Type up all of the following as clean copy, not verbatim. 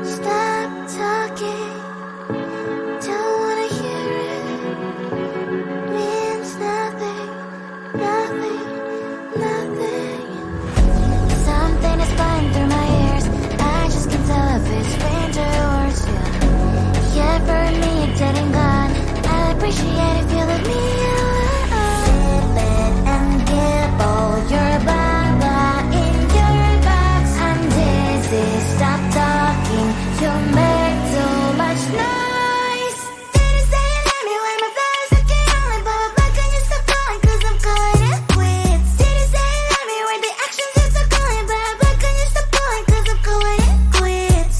Stop talking, don't wanna hear it. Means nothing, nothing, nothing. Something is flying through my ears. I just can't tell if it's wind or words. Yeah, for me it didn't gone. I appreciate if you let me alone. Sit and gibble, you're blah blah in your box. I'm dizzy, stop talking. You make too much noise. Didn't say you let me when my flowers looking only blah blah blah. Can you stop calling? 'Cause I'm calling it quits. Didn't say you let me when the actions you're so calling blah blah. Can you stop calling? 'Cause I'm calling it quits.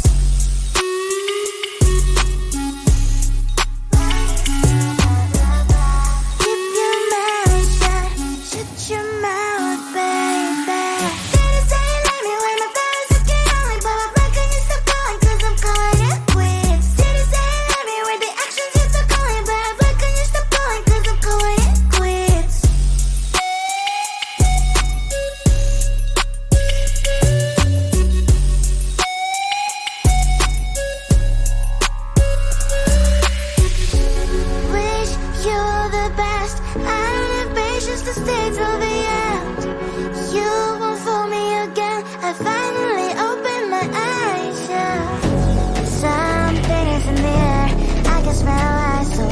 Keep your mouth shut, shut your mouth, baby. Didn't say you let me when my flowers looking only blah blah blah. Can you stop calling? 'Cause I'm calling it quits. Didn't say you let me when the actions you're so calling blah blah. Can you stop calling? 'Cause I'm calling it quits. Wish you the best. I don't have patience to stay till the end. You won't fool me again. I finally opened my eyes, yeah. Something is in the air. I can smell lies, so